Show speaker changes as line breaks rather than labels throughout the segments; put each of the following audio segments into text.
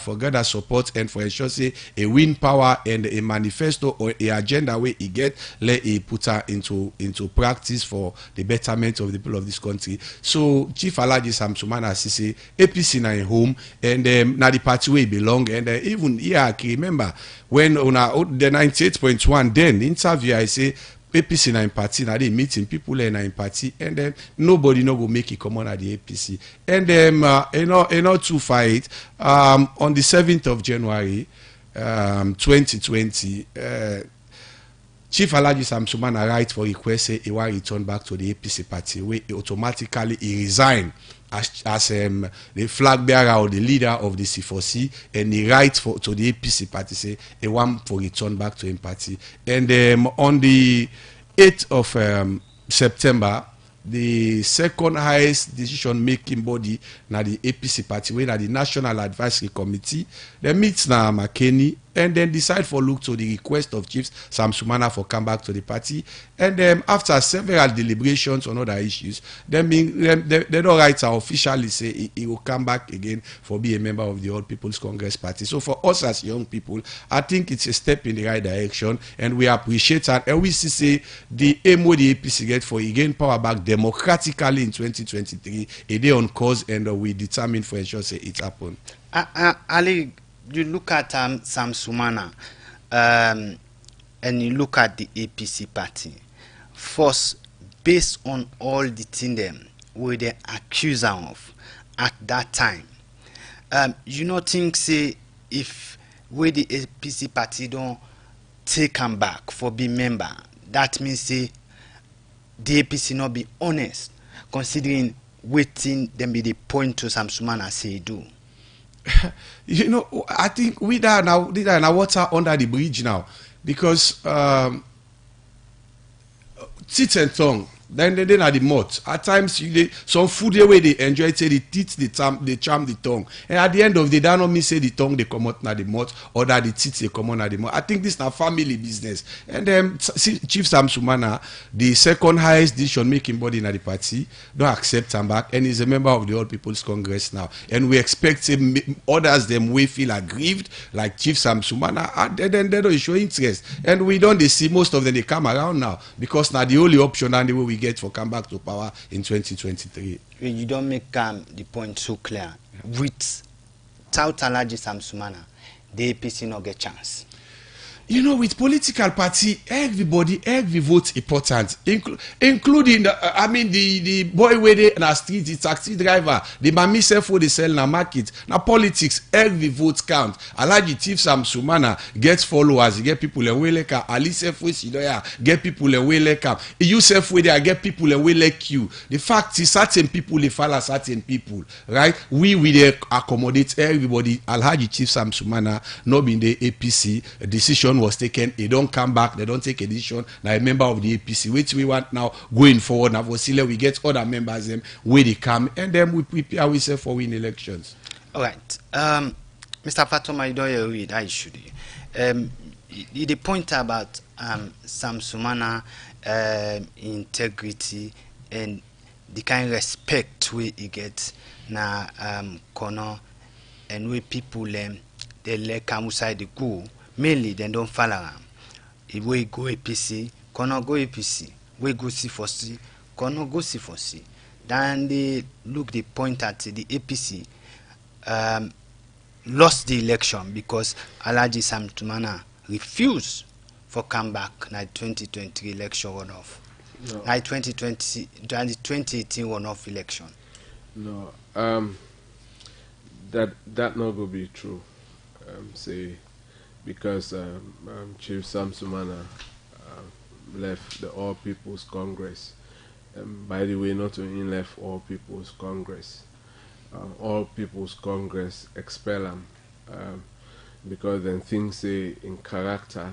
for gather support and for ensure say a win power and a manifesto or a agenda where he get let he put her into practice for the betterment of the people of this country. So Chief Alhaji Sam Sumana say APC na in home and na the party where he belong, and even here I can remember when on the 98.1 then interview I say APC na in party, na they meeting people na in party, and then nobody no go make it come on at the APC. And then you know to fight on the 7th of January 2020 Chief Alhaji Sam Sumana write for request say he want return back to the APC party where he automatically he resign as the flag bearer or the leader of the C4C, and he write to the APC party say he want for return back to him party. And on the 8th of September, the second highest decision making body na the APC party, where the National Advisory Committee, they meet na Makeni and then decide for look to the request of Chief Sam Sumana for come back to the party. And after several deliberations on other issues, they don't write officially say he will come back again for be a member of the All People's Congress Party. So for us as young people, I think it's a step in the right direction, and we appreciate that. And we see say the aim where the APC get for again power back democratically in 2023, a day on cause, and we determine for ensure say it happen.
Ali, you look at Sam Sumana and you look at the APC party. First, based on all the things them where they accuse her of at that time, you not think say if where the APC party don't take him back for being member, that means say the APC not be honest, considering waiting them be the point to Sam Sumana say do.
You know, I think we are now water under the bridge now, because teeth and tongue, then they are the mouth. At times, some food the way they enjoy say the teeth, they charm the tongue, and at the end of the day, that not mean say the tongue they come out na the mouth or that the teeth they come out na the mouth. I think this is a family business. And then Chief Sam Sumana, the second highest decision making body in the party, don't accept him back, and he's a member of the All People's Congress now. And we expect him, others them we feel aggrieved like Chief Sam Sumana, and then they don't show interest. And we don't they see most of them they come around now, because now the only option and the way we get for come back to power in 2023.
You don't make the point so clear. With Alhaji Sam Sumana, the APC not get chance.
You know, with political party, every vote important, including the boy where they na street, the taxi driver, the mami self where they sell na market, na politics, every vote count. Alhaji Chief Sam Sumana gets followers, he get people and we like Ali self where Sidoya get people and we like you self where they get people and we like you. The fact is certain people they follow certain people, right? We accommodate everybody. Alhaji Chief Sam Sumana not being the APC decision was taken, they don't come back, they don't take a decision. Now a member of the APC, which we want now going forward. Now for Sile, we get other members them where they come, and then we prepare ourselves for win elections.
All right, Mr. Fatoma, you don't read. I should. The point about Sam Sumana integrity and the kind of respect we get na corner and we people they let come outside the go. Mainly, they don't follow them. If we go APC, cannot go APC. We go C4C, cannot go C4C. Then they look the point at the APC lost the election because Alhaji Sam Sumana refused for come back in the 2020 election runoff. No. 2018 runoff election.
No, that not gonna be true. Say. Because Chief Sam Sumana left the All People's Congress. By the way, not only left All People's Congress, All People's Congress expel him because then things say in character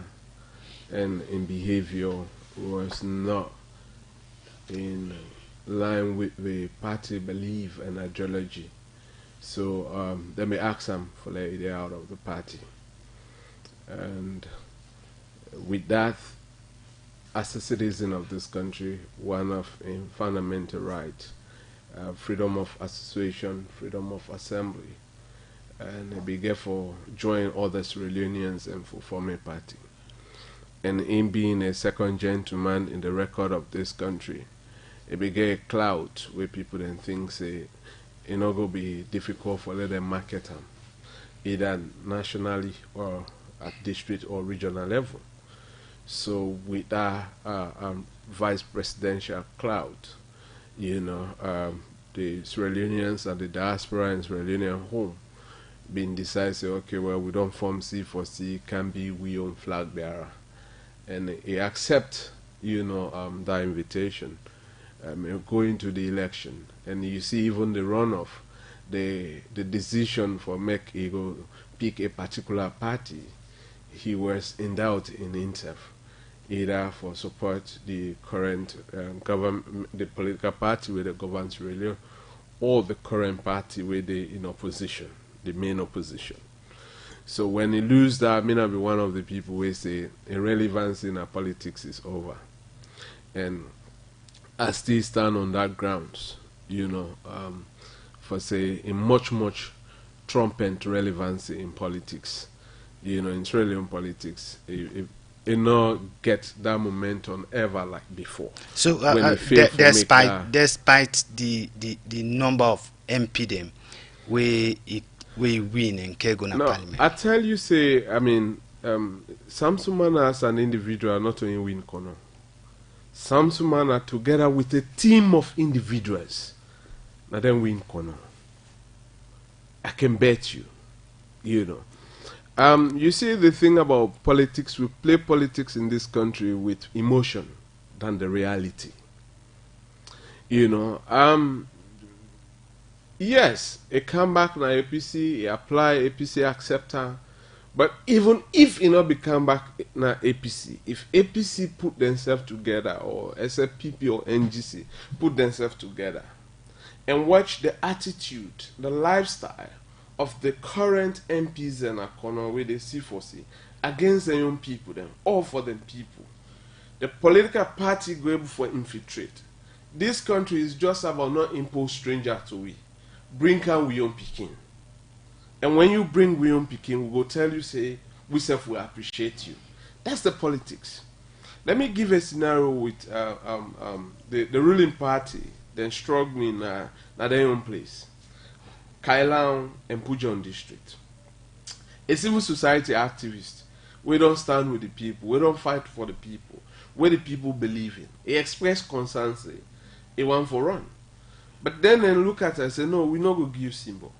and in behavior was not in line with the party belief and ideology. So they may ask him for let it out of the party. And with that, as a citizen of this country, one of a fundamental right, freedom of association, freedom of assembly, and he began for join other Sierra Leoneans and for form a party. And him being a second gentleman in the record of this country, it began a cloud where people then think say it not gonna be difficult for let them market them either nationally or at district or regional level. So with that vice presidential cloud, the Sierra Leoneans and the diaspora and Sierra Leonean home being decided, say, okay, well, we don't form C4C, can be we own flag bearer. And he accept, that invitation, going to the election. And you see even the runoff, the decision for make he go pick a particular party, he was in doubt in himself, either for support the current government, the political party with the government Sierra Leone, or the current party with the in opposition, the main opposition. So when he lose that, I may not be one of the people who say irrelevance in our politics is over. And I still stand on that grounds, for say a much trumpet relevancy in politics. In Australian politics, it not get that momentum ever like before.
So despite the number of MP them we win in Keguna Parliament.
I tell you, say, I mean, Sumana as an individual not only win Kono. Sumana together with a team of individuals, now then win Kono. I can bet you, You see the thing about politics, we play politics in this country with emotion than the reality. Yes, he come back na APC, he apply APC acceptor, but even if he not become back na APC, if APC put themselves together or SFPP or NGC put themselves together and watch the attitude, the lifestyle of the current MPs in Akono where they see for see against the young people, them all for them people, the political party go able for infiltrate. This country is just about not impose stranger to we. Bring out William Pekin. And when you bring William Pekin, we will tell you, say, we self will appreciate you. That's the politics. Let me give a scenario with the ruling party, then struggling at their own place. Kailan and Pujon district. A civil society activist. We don't stand with the people. We don't fight for the people. Where the people believe in. He expressed concern, say, he want for run. But then look at it and say, no, we not go give symbol.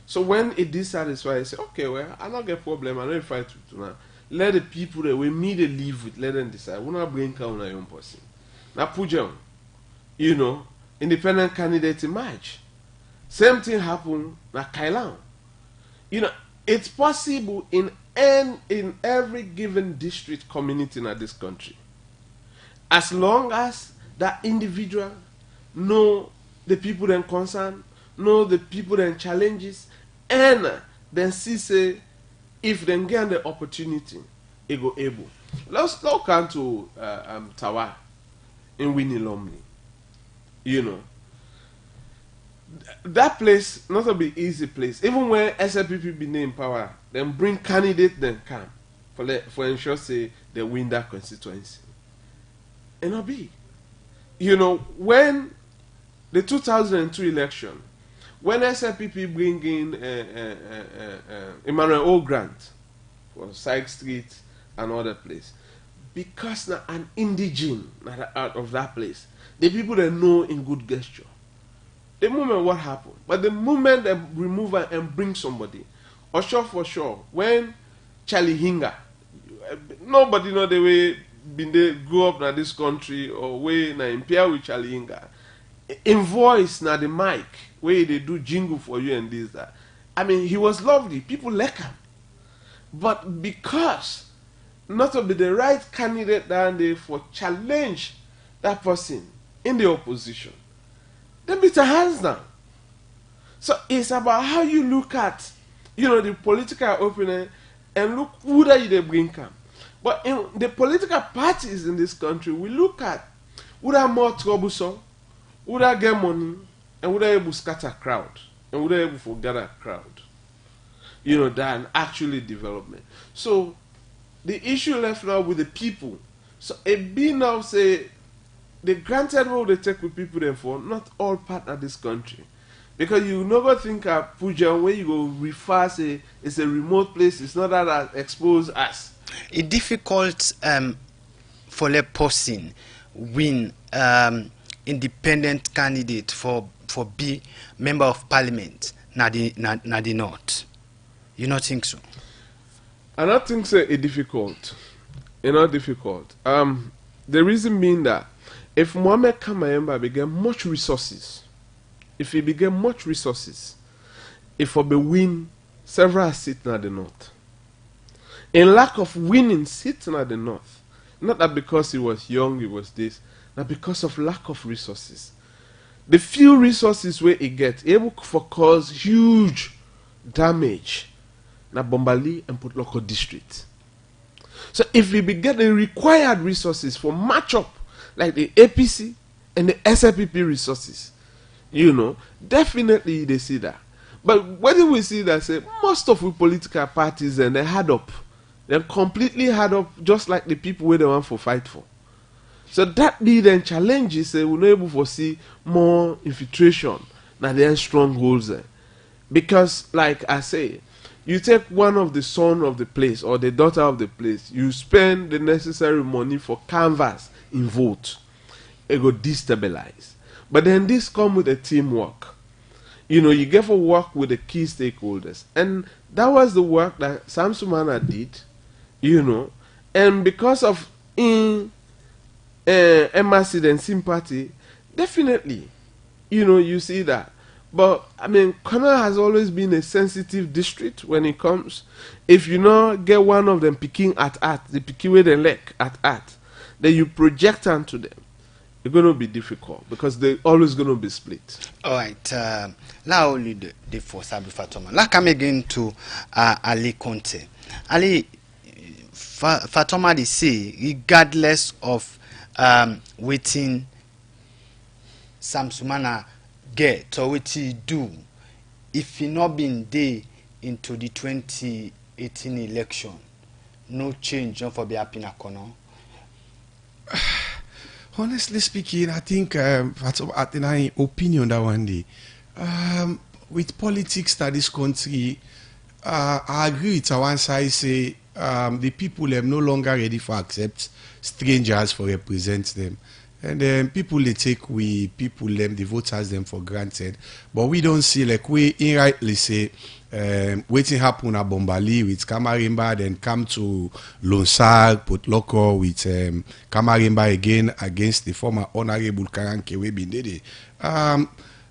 So when it dissatisfied, I say, okay, well, I not get problem, I don't fight with you now. Let the people that we meet to live with, let them decide. We not bring down our own person. Now Pujan, independent candidate emerge. Same thing happen na Kailan. It's possible in every given district community in this country. As long as that individual know the people then concerned, know the people then challenges, and then see say if they get the opportunity, it go able. Let's come to Tawa in Winnie Lumley. That place not to be easy place. Even when SLPP be in power, then bring candidate then come for ensure say they win that constituency. And not be. When the 2002 election, when SLPP bring in Emmanuel O. Grant for Sykes Street and other place, because now an indigene out of that place, the people that know in good gesture. The moment what happened, but the moment they remove her and bring somebody, or sure for sure, when Charlie Hinga, nobody know the way been they grew up in this country or way na impaired with Charlie Hinga. In voice na the mic where they do jingle for you and this that. I mean, he was lovely. People like him, but because not to be the right candidate down there for challenge that person in the opposition, they beat their hands down. So it's about how you look at, the political opening and look who that they bring come. But in the political parties in this country, we look at who that more troublesome, who that get money, and who that able to scatter crowd, and who that able to gather crowd. than actually development. So the issue left now with the people. So it be now say the granted role they take with people then for not all part of this country. Because you never think of Puja where you go refer say it's a remote place, it's not that exposed as.
It's difficult for a person win independent candidate for be member of parliament na the north. You not think so?
I don't think so it's difficult. It's not difficult. The reason being that if Mohammed Kamayemba began much resources, if he began much resources, if he win several seats in the north, in lack of winning seats in the north, not that because he was young, he was this, not because of lack of resources. The few resources where he gets able to cause huge damage na Bombali and Port Local district. So if we get the required resources for match up like the APC and the SLPP resources, definitely they see that. But when we see that, say most of the political parties and they had up, they completely had up just like the people where they want for fight for. So that be then challenges say we're not able to see more infiltration now there strongholds there. Because like I say, you take one of the son of the place or the daughter of the place, you spend the necessary money for canvas in vote, it go destabilize. But then this come with a teamwork. You get to work with the key stakeholders. And that was the work that Sam Sumana did, and because of MRC and sympathy, definitely, you see that. But I mean, Kano has always been a sensitive district when it comes. If you not get one of them picking at the picking with the leg at, then you project onto them. It's going to be difficult because they're always going to be split.
All right. Now only the for Sabri Fatoma. Now come again to Ali Conte. Ali Fatoma they say regardless of waiting Sam Sumana get or what he do, if he not been there into the 2018 election, no change not for be happy na kono.
Honestly speaking, I think in my opinion that one day, with politics that this country, I agree with one side say the people are no longer ready for accept strangers for represent them. And then people they take people them, the voters them for granted. But we don't see like we rightly say waiting happen at Bombali with Kamarimba, then come to Lonsar, Port Loco with Kamarimba again against the former Honorable Karanke we been there.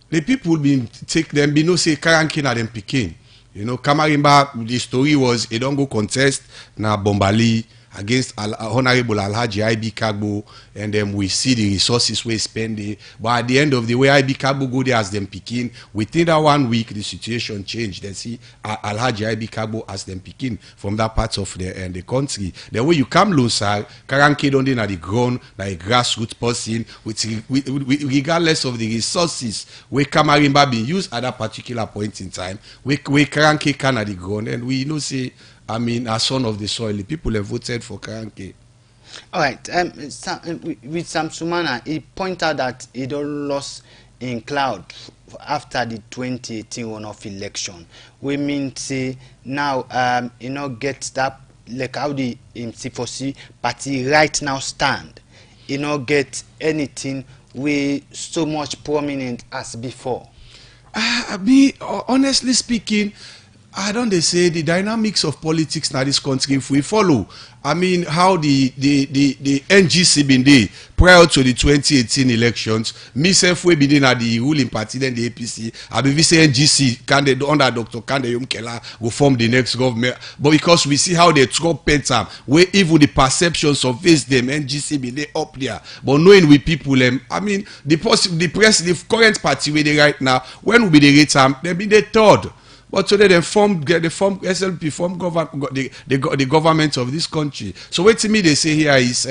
The people been take them be no say Karanke na them picking. Kamarimba, the story was he don't go contest na Bombali against Honorable Alhaji IB Kagbo, and then we see the resources we spend it. But at the end of the way, IB Kagbo go there as them picking. Within that 1 week, the situation changed. Then see Alhaji IB Kagbo as them picking from that part of the country. Then when you come Lonsar, Karanke don't at the ground, like grassroots person, with regardless of the resources where Kamarimba being used at that particular point in time, where Karanke can at the ground, and we say, I mean, as son of the soil, the people have voted for Karanke.
All right. With Sam Sumana, he pointed out that he don't lost in cloud after the 2018 runoff election. We mean say now, get that like how the C4C party right now stand. Get anything we so much prominent as before.
Honestly speaking, I don't say the dynamics of politics in this country, if we follow, I mean, how the NGC been there prior to the 2018 elections, myself we been at the ruling party, then the APC, I believe say NGC can under Dr. Kande Yumkela go form the next government. But because we see how they trumpet them, where even the perceptions of this them NGC been there up there. But knowing with people, I mean, the current party where they right now, when we be the rate time, they be the third. But today they form SLP form the government of this country. So what to me they say here is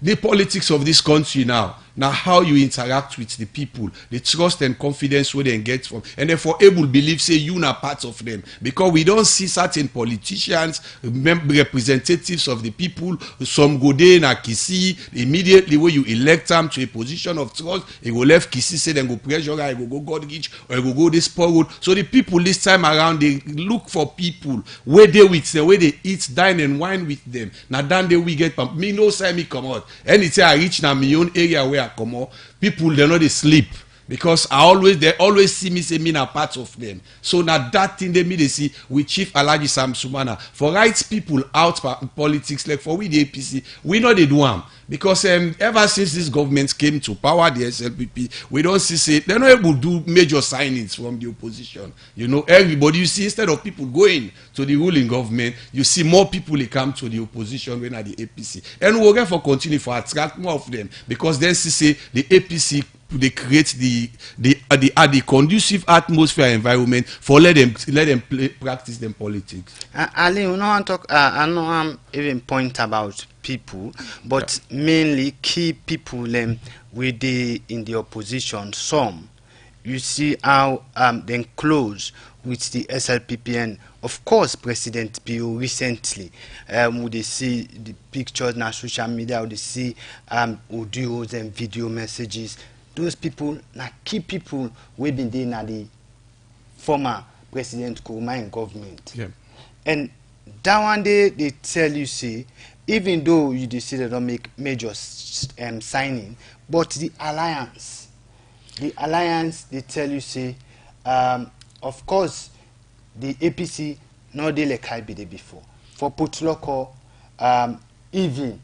the politics of this country now Now how you interact with the people, the trust and confidence where they get from, and therefore able believe say you na part of them, because we don't see certain politicians, representatives of the people, some go there na Kisi immediately when you elect them to a position of trust, they go left Kisi say then go pressure, I go God rich, or go this poor road. So the people this time around they look for people where they with them, where they eat, dine and wine with them. Now then they we get me no say me come out. Anytime I reach na my own area where I come out, people they know they sleep. Because they always see me say me na part of them. So now that thing they see with Chief Alhaji Sam Sumana for right people out politics, like for we the APC, we know they do them. Because ever since this government came to power, the SLPP, we don't see say they're not able to do major signings from the opposition. You know, everybody you see, instead of people going to the ruling government, you see more people they come to the opposition when at the APC. And we'll get for continue for attract more of them, because then see say the APC they create the conducive atmosphere environment for let them practice them politics.
Ali, you know, I know I'm even point about people, but mainly key people with the in the opposition. Some you see how then close with the SLPP, and of course President Bio recently. Would they see the pictures on social media? Would they see audios and video messages? Those people, na key people, we been there na the former President Nkrumah government.
Yeah.
And that one day they tell you, say, even though you decide they don't make major signing, but the alliance, they tell you, say, of course, the APC no they like I be there before. For Putloko, even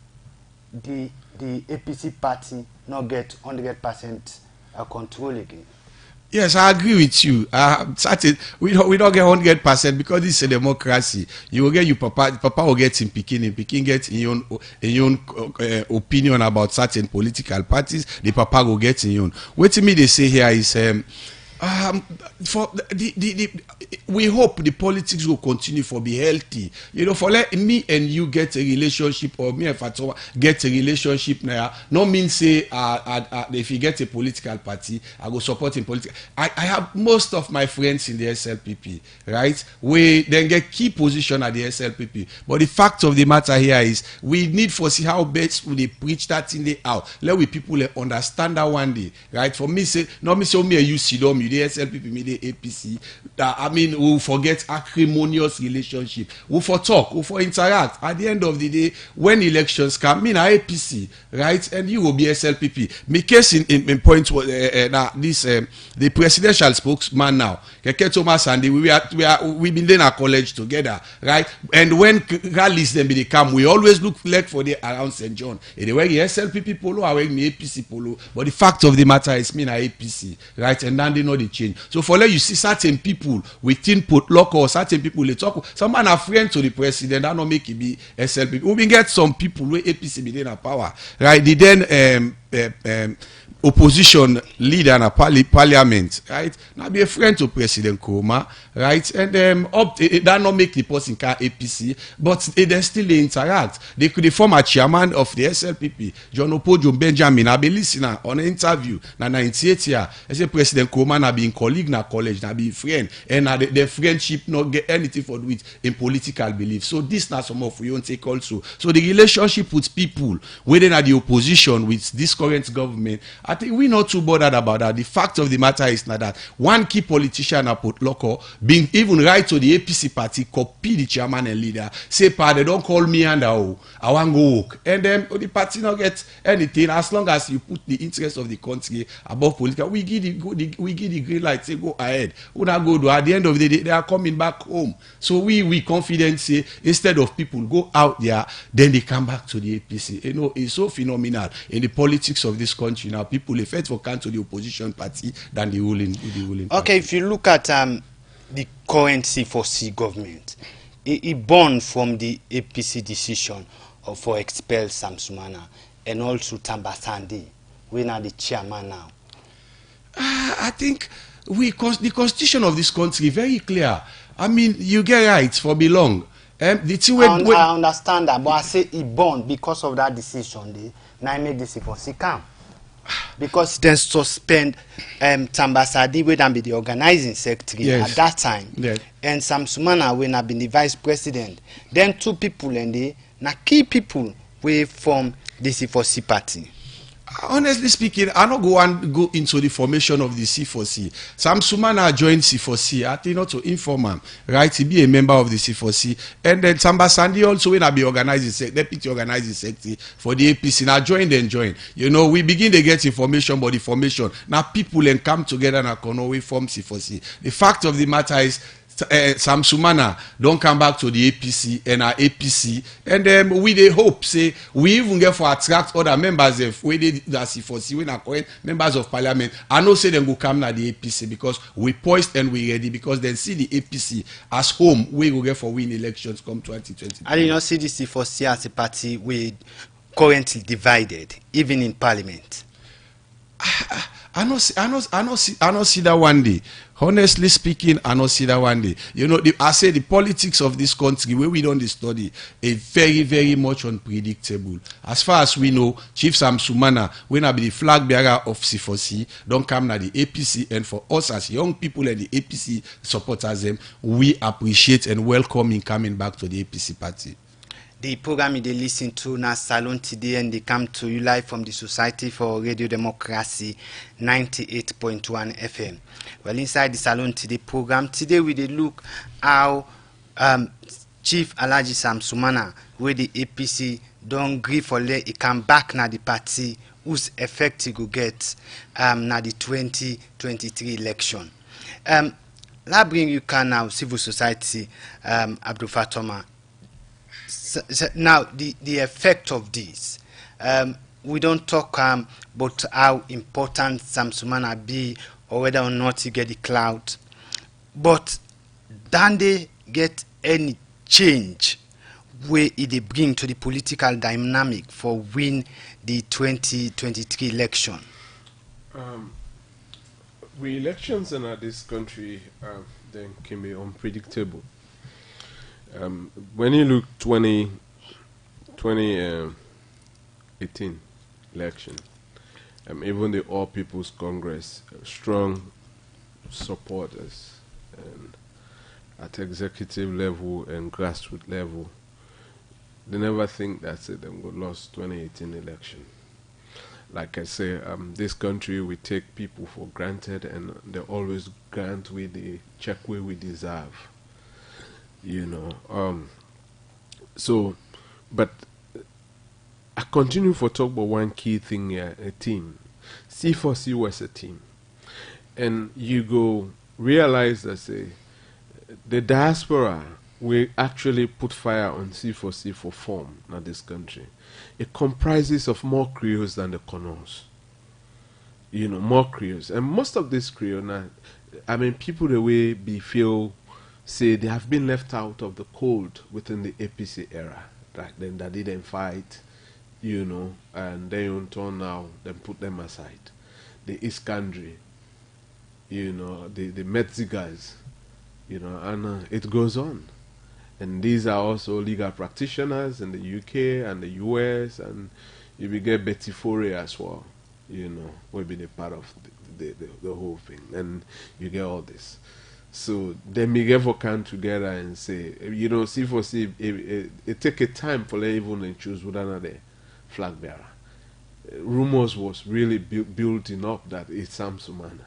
the APC party not get 100% control again.
Yes, I agree with you. We don't get 100% because this is a democracy. You will get your papa will get in Peking get in your own opinion about certain political parties. The papa will get in your own. What to me they say here is for we hope the politics will continue for be healthy. You know, for let me and you get a relationship, or me and Fatoma get a relationship now, no mean say if you get a political party, I go support in politics. I have most of my friends in the SLPP, right? We then get key position at the SLPP. But the fact of the matter here is we need for see how best we preach that in the out. Let we people understand that one day, right? For me say, no me say me and you sit down, you the SLPP, me the APC. I mean, we'll forget acrimonious relationship. We'll for talk, we'll for interact. At the end of the day, when elections come, me na APC, right? And you will be SLPP. My case in point was the presidential spokesman now, Keke Thomas and we been in a college together, right? And when rallies them they come, we always look like for the around St. John. They wear the SLPP polo, I wear the APC polo. But the fact of the matter is me na APC, right? And then they know the change. So for let you see certain people within Potluck or certain people they talk. Some man are friends to the president, that not make it be SLPP. We get some people where APC be in a power, right? They then opposition leader in a parliament, right? Now be a friend to President Nkrumah, right? And that not make the person can APC, but they still interact. They could form a chairman of the SLPP, John Opojo Benjamin. I be listening on an interview na 98 year. I say President Nkrumah na be in colleague na college, na be friend, and the friendship not get anything for do it in political belief. So this na some of we own take also. So the relationship with people within the opposition with this current government, I think we're not too bothered about that. The fact of the matter is not that one key politician at Potluck being even right to the APC party, copy the chairman and leader, say, "Pa, they don't call me and I want go work." And then the party not get anything as long as you put the interest of the country above political. We give the green light, say go ahead. We not go do. At the end of the day, they are coming back home. So we confident say instead of people go out there, then they come back to the APC. You know, it's so phenomenal in the politics of this country now. People effect for come to the opposition party than the ruling
Okay,
party.
if you look at the current C4C government, it born from the APC decision for expel Sam Sumana and also Tamba Sande. We are the chairman now.
I think the constitution of this country very clear. I mean, you get rights for belong. The two
I understand that, but I say it born because of that decision. Now I make this C4C come. because then suspend Tambasadi wey dan be the organizing secretary
Yes.
at that time,
Yes.
and Sam Sumana wey na been the vice president. Then two people and they na key people wey form the C4C party.
Honestly speaking, I not go and go into the formation of the C4C. Sam Sumana joined C4C, I think not to inform him, right? He be a member of the C4C. And then Samba Sandy also when I be organizing deputy organizing secretary for the APC. Now join and join. You know, we begin to get information about the formation. Now people then come together and can we form C4C. The fact of the matter is Sam Sumana don't come back to the APC and our APC, and we they hope say we even get for attract other members if we did that C4C when are members of parliament. I know say them go come na the APC because we poised and we ready because then see the APC as home we go get for win elections come 2020.
I did not see the C4C as a party we currently divided, even in parliament.
I not see that one day. Honestly speaking, I not see that one day. You know, I say the politics of this country, where we don't study, is very, very much unpredictable. As far as we know, Chief Sam Sumana, when I be the flag bearer of C4C, don't come na the APC, and for us as young people and the APC supporters, them, we appreciate and welcome him coming back to the APC party.
The program they listen to now Salon today, and they come to you live from the Society for Radio Democracy 98.1 FM. Well, inside the Salon today program, today we look how Chief Alhaji Sam Sumana, where the APC don't agree for let it come back na the party whose effect it go get na the 2023 election. Let's bring you can now civil society Abdul Fatoma. Now the effect of this, we don't talk about how important Sam Sumana be or whether or not he get the clout, but don't they get any change where it bring to the political dynamic for win the 2023 election?
We elections in this country then can be unpredictable. When you look 2018 election, even the All People's Congress, strong supporters and at executive level and grassroots level, they never think that's it, them go lost 2018 election. Like I say, this country, we take people for granted and they always grant we the check where we deserve. You know, so, but I continue for talk about one key thing here, a team. C4C was a team. And you go realize that the diaspora will actually put fire on C4C for form in this country. It comprises of more Creoles than the Connaughts. You know, more Creoles. And most of these Creoles, now, I mean, people the way be feel say they have been left out of the cold within the APC era. Like then that didn't fight, you know, and they on turn now, then put them aside. The Iskandri, you know, the Metzigas, you know, and it goes on. And these are also legal practitioners in the UK and the US, and you will get Betty Foray as well, you know, will be the part of the whole thing. And you get all this. So then we get for come together and say, you know, C4C, it take a time for them even choose who another flag bearer. Rumors was really building up that it's Sam Sumana.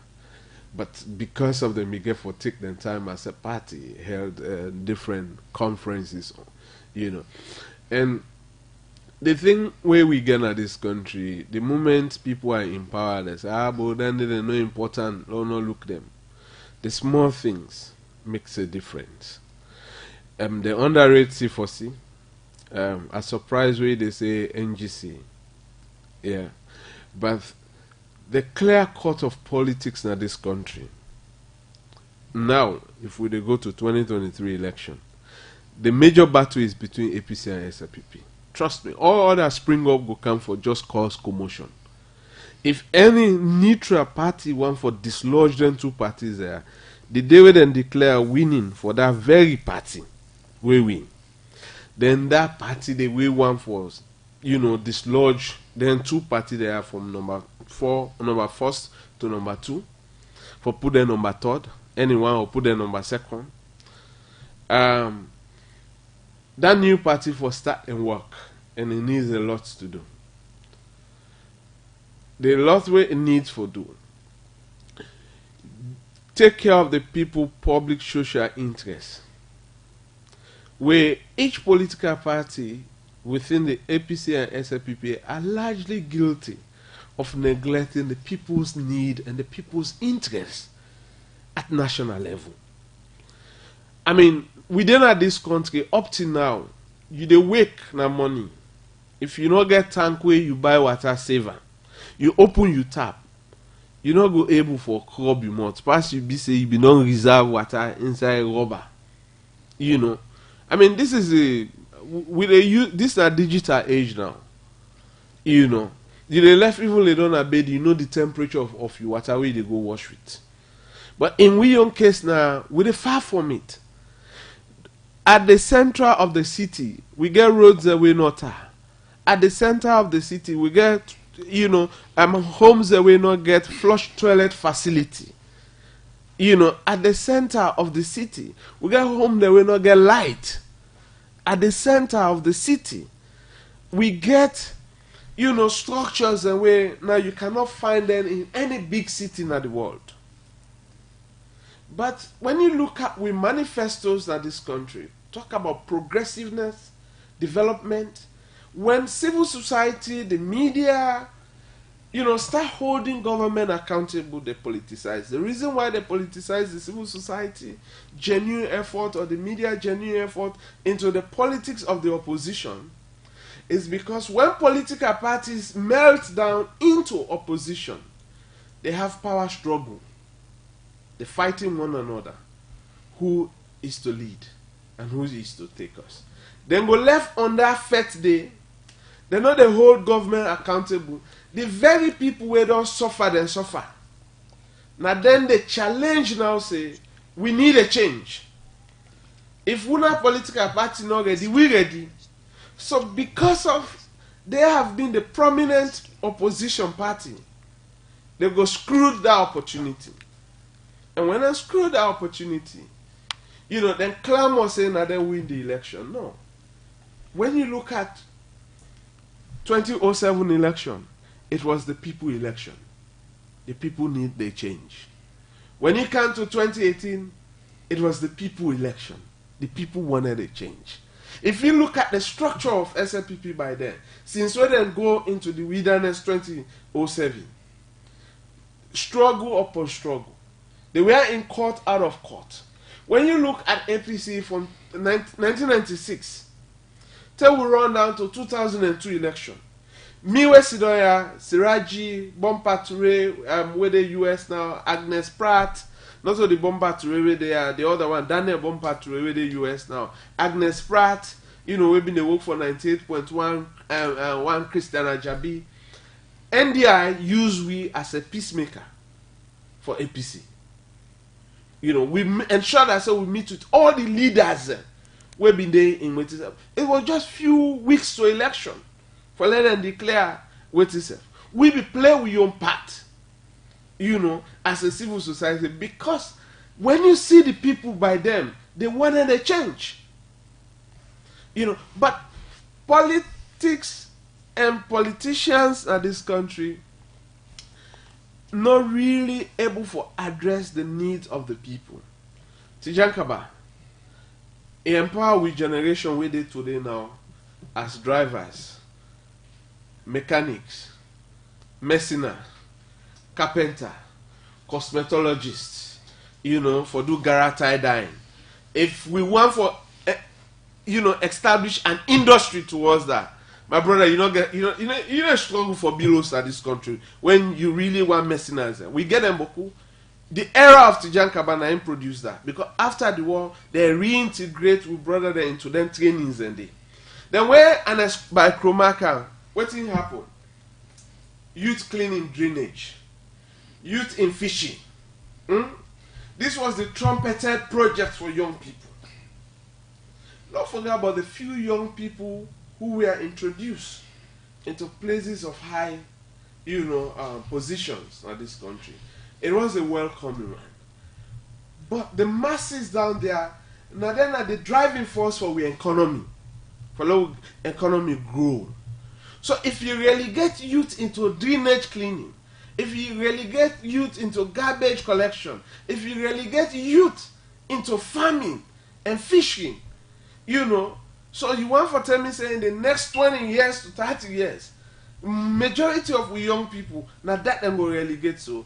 But because of the Miguel for take the time as a party, held different conferences, you know. And the thing where we get at this country, the moment people are in power, they say, but then they're not important, don't look them. The small things makes a difference. The underrated C4C, a surprise way they say NGC. Yeah. But the clear cut of politics in this country. Now, if we go to 2023 election, the major battle is between APC and SLPP. Trust me, all other spring up will come for just cause commotion. If any neutral party want for dislodge them two parties there, the day we then declare winning for that very party, we win. Then that party they will want for dislodge. Then two party there from number first to number two. For put them number third. Anyone will put them number second. That new party for start and work, and it needs a lot to do. The lot way it needs for do. Take care of the people public social interest. Where each political party within the APC and SLPP are largely guilty of neglecting the people's need and the people's interest at national level. I mean, within this country, up to now, you dey wake na money. If you not get tank where you buy water saver, you open you tap, you not go able for crop you mouth. Pass you be say you be non reserve water inside rubber. I mean, this is this a digital age now. You dey left even they don't bed, the temperature of your water where they go wash with. But in we own case now, we dey far from it. At the center of the city, we get roads that we not are. At the center of the city, we get homes that we not get flush toilet facility. At the center of the city, we get homes that we not get light. At the center of the city, we get structures and way now you cannot find them in any big city in the world. But when you look at we manifestos that this country talk about progressiveness, development, when civil society, the media, start holding government accountable, they politicize. The reason why they politicize the civil society genuine effort or the media genuine effort into the politics of the opposition is because when political parties melt down into opposition, they have power struggle. They're fighting one another. Who is to lead and who is to take us? Then go left on that first day. They know they hold government accountable. The very people where don't suffer, then suffer. Now then they challenge now say, we need a change. If we're not political party not ready, we ready. So because of they have been the prominent opposition party, they go screw that opportunity. And when I screw that opportunity, then clamor saying that they win the election. No. When you look at 2007 election, it was the people election. The people need the change. When it came to 2018, it was the people election. The people wanted a change. If you look at the structure of SLPP by then, since we then go into the wilderness 2007, struggle upon struggle. They were in court, out of court. When you look at APC from 1996, till we run down to 2002 election, Miwe Sidoya, Siraji, Bompa Ture, where the US now, Agnes Pratt, not only Bompa Ture where they are, the other one, Daniel Bompa Ture where the US now, Agnes Pratt, we've been the work for 98.1, one Christian Ajabi. NDI use we as a peacemaker for APC. We ensure that we meet with all the leaders we've been there in Wetisef. It was just few weeks to election for let them declare Wetisef. We be play with your part, as a civil society, because when you see the people by them, they wanted a change. But politics and politicians in this country not really able to address the needs of the people. Tijankaba, empower with generation we did today now as drivers, mechanics, messina, carpenter, cosmetologists, for do garage tie dyeing. If we want for establish an industry towards that, my brother, you don't struggle for billows at this country when you really want mercenaries. We get them boku. The era of Tijan Kabana produced that because after the war they reintegrate with brother them into them trainings and they. Then where and by Chromaka, what thing happen? Youth cleaning drainage, youth in fishing. This was the trumpeted project for young people. Don't forget about the few young people who were introduced into places of high, positions in this country. It was a welcoming one. But the masses down there, now then are the driving force for the economy. For the economy grow. So if you relegate youth into drainage cleaning, if you relegate youth into garbage collection, if you relegate youth into farming and fishing, so you want for tell me saying the next 20 years to 30 years, majority of we young people, now that them will relegate. So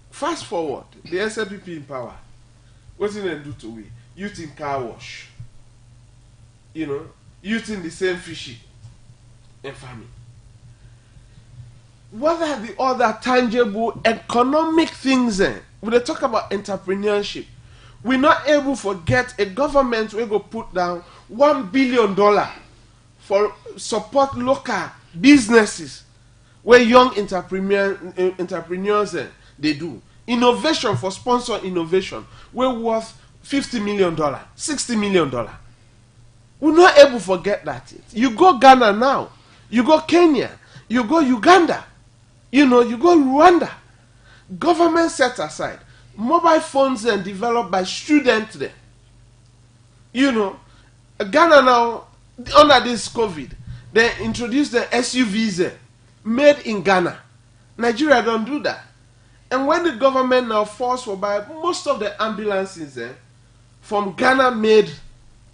fast forward, the SLPP in power, what did they do to we? Youth in car wash, youth in the same fishing and farming. What are the other tangible economic things then? When they talk about entrepreneurship, we're not able to forget a government will go put down $1 billion for support local businesses where young entrepreneurs they do. Innovation for sponsor innovation, we're worth $50 million, $60 million. We're not able to forget that. You go Ghana now, you go Kenya, you go Uganda, you go Rwanda. Government set aside mobile phones and developed by students there. Ghana now, under this COVID, they introduced the SUVs there, made in Ghana. Nigeria don't do that. And when the government now forced for buy most of the ambulances there from Ghana made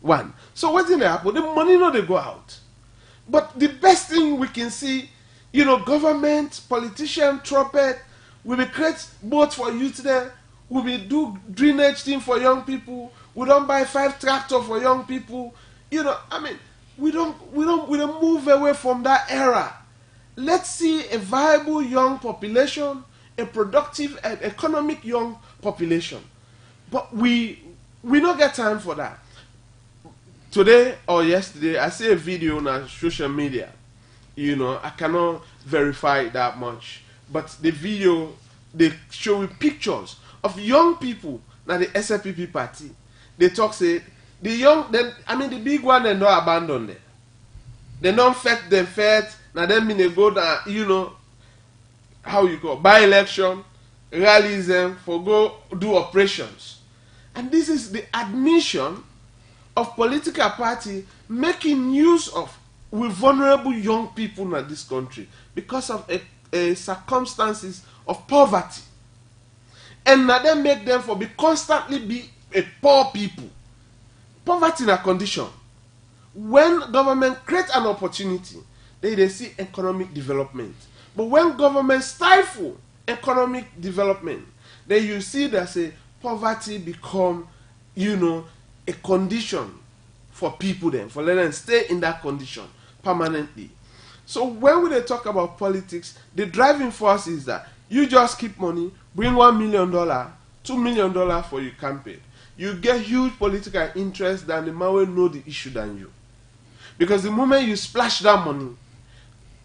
one. So what's in the happen? The money no they go out. But the best thing we can see, government, politician, trumpet, we will create boats for youth there. We will do drainage thing for young people. We don't buy 5 tractors for young people. We don't move away from that era. Let's see a viable young population, a productive and economic young population. But we don't get time for that. Today or yesterday, I see a video on social media. I cannot verify it that much. But the video, they show pictures of young people na the SLPP party. They talk say the big one they don't abandon them. They don't fet them fet. Now them mean they go down, how you call by election, rallies them for go do operations. And this is the admission of political party making use of with vulnerable young people in this country because of a circumstances of poverty. And now they make them for constantly be a poor people. Poverty in a condition. When government create an opportunity, they see economic development. But when government stifle economic development, then you see that say poverty become, a condition for people then, for let them stay in that condition permanently. So when we talk about politics, the driving force is that you just keep money, bring $1 million, $2 million for your campaign. You get huge political interest than the man will know the issue than you. Because the moment you splash that money,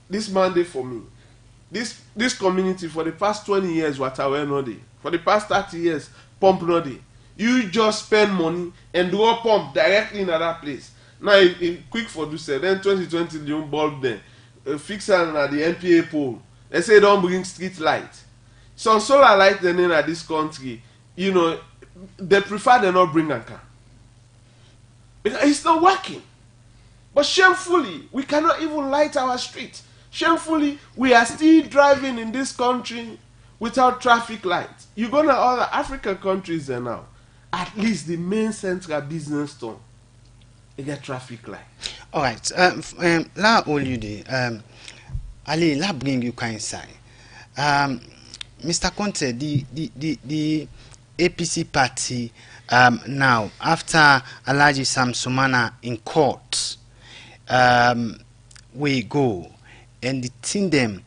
this mandate for me, this community for the past 20 years, what I will not for the past 30 years, pump not day. You just spend money and do a pump directly in another place. Now, it quick for do say, then 2020, you bulb them, fix it at the NPA pole. They say don't bring street light. Some solar light then in this country, they prefer they not bring a car. Because it's not working. But shamefully, we cannot even light our streets. Shamefully, we are still driving in this country without traffic lights. You go to other African countries there now, at least the main central business store, they get traffic light.
All right. La Olude, Ali, la bring you kind side. Mr. Conte, the APC party now after Alhaji Sam Sumana in court, we go and the thing them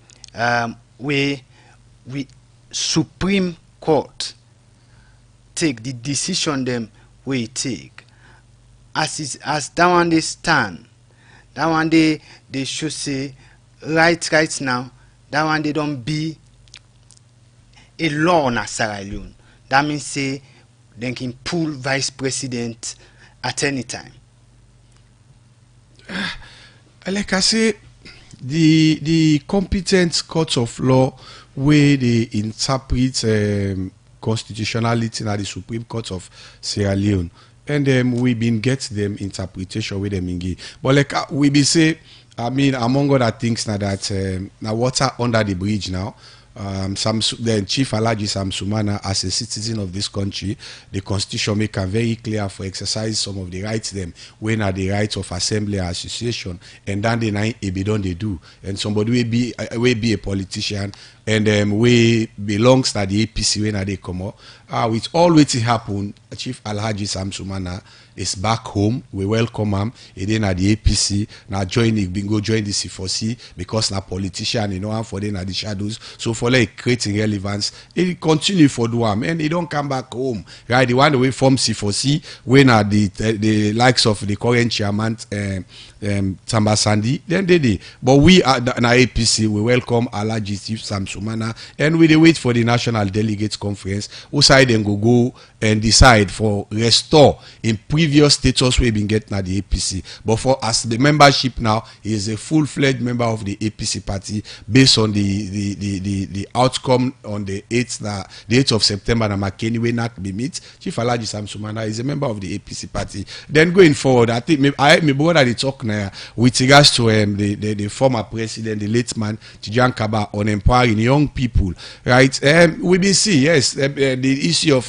we Supreme Court take the decision them we take as that one they stand, that one they should say right now, that one they don't be a law na Sierra Leone. That means say they can pull vice president at any time.
Like I say, the competent courts of law where they interpret constitutionality na the Supreme Court of Sierra Leone, and we been get them interpretation with them in. But like we be say, I mean, among other things now that now water under the bridge now. The Chief Alhaji Sam Sumana, as a citizen of this country, the constitution make it very clear for exercise some of the rights them when are the rights of assembly or association, and then the nine be done they do, and somebody will be a politician and we belongs to the APC when they come up. With all waiting happen, Chief Alhaji Sam Sumana is back home. We welcome him. He then at the APC now join go join the C4C because na politician, you know, and for then at the shadows. So for like creating relevance, he continue for do him and he don't come back home. Right, the one away from C4C when are the likes of the current chairman Tamba Sandy, then they did. But we at na APC, we welcome Alhaji Chief Sam Sumana and we dey wait for the National Delegates Conference who side then go and decide for restore in previous status we been get na the APC. But for as the membership now, he is a full-fledged member of the APC party based on the outcome on the 8th of September na Makeni we not be meet. Chief Alhaji Sam Sumana is a member of the APC party. Then going forward, I think me brother they talk now with regards to the former president, the late man Tijan Kaba, on empowering young people, right? We been see yes the issue of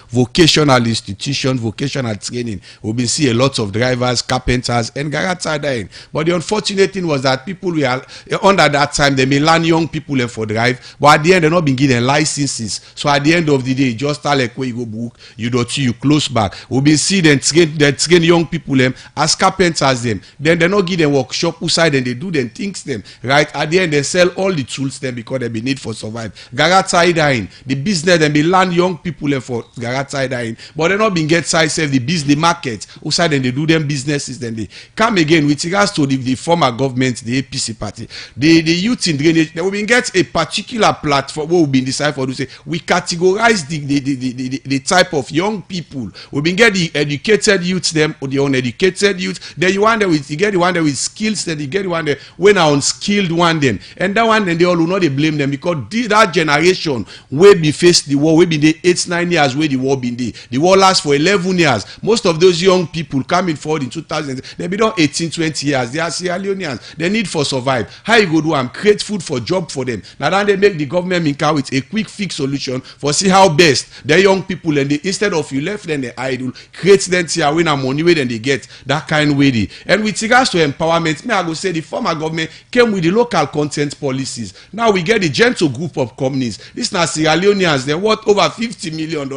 vocational institution, vocational training. We been see a lot of drivers, carpenters, and garage dying. But the unfortunate thing was that people were under that time they may learn young people for drive, but at the end they not been given licenses. So at the end of the day, just like where you go book, you close back. We been see them train young people as carpenters them. Then they not give them workshop outside and they do them things them right. At the end they sell all the tools them because they be need for survive. Garage dying, the business them be learn young people for garage dying, but they not been get size the business market outside and they do them businesses. Then they come again with regards to the former government, the APC party, the youth in drainage. They will been get a particular platform where we been decide for to say we categorize the type of young people. We been get the educated youth them or the uneducated youth. Then you wonder with you get the one that with skills, then you get the one that when are unskilled one then, and that one then they all will not they blame them because that generation where be faced the war, where be the 8-9 years where the war been there. The war lasts for 11 years. Most of those young people coming forward in 2000, they be done 18-20 years. They are Sierra Leoneans. They need for survive. How you go do and create food for job for them. Now then they make the government with a quick fix solution for see how best the young people and they instead of you left them the idle, create them here when a money way then they get that kind way. And with regards to empowerment, me I go say the former government came with the local content policies. Now we get the gentle group of companies. This now Sierra Leoneans, they're worth over $50 million.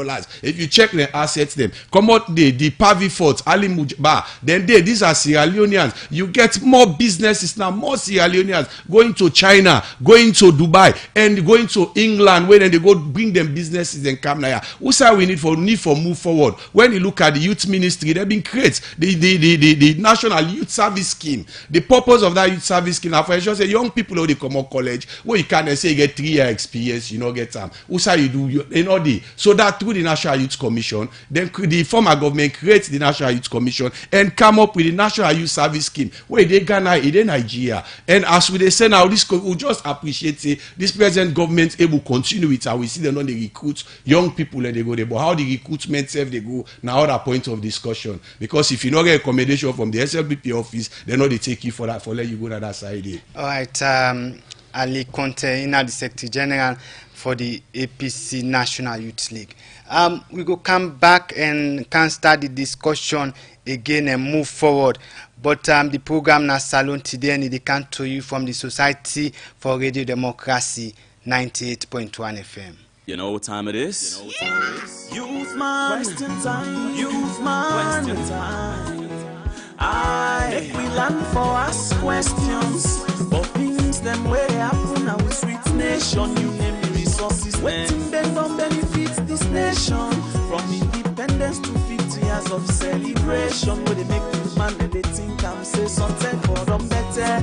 If you check their assets, them come out the Pavi Fort, Ali Mujba, then these are Sierra Leoneans. You get more businesses now, more Sierra Leoneans going to China, going to Dubai, and going to England, where then they go bring them businesses and come here. Who say we need for move forward? When you look at the youth ministry, they've been created the National Youth Service Scheme. The purpose of that youth service scheme now for sure say young people who they come out college where you can't say you get 3-year experience, you know get time. Who say you do you know the so that through the National Youth Commission, then the former government creates the National Youth Commission and come up with the National Youth Service Scheme where they Ghana, in Nigeria. And as we say now, this we just appreciate this present government able to continue it. And we see them on the recruit young people and they go there. But how the recruitment self they go now other point of discussion. Because if you not get accommodation from the SLBP office, they know they take you for that for let you go to that side.
All right, Ali Conte, the Secretary General for the APC National Youth League. We go come back and can start the discussion again and move forward. But the program na salon today and they come to you from the Society for Radio Democracy 98.1 FM.
You know what time it is?
Youth man, question time. Youth man, question time. If we learn for us questions, but things them way happen now we sweet nation. You name the resources, waiting them don't benefit this nation. From independence to 50 years of celebration, where they make the man and they think I'm say something for them better.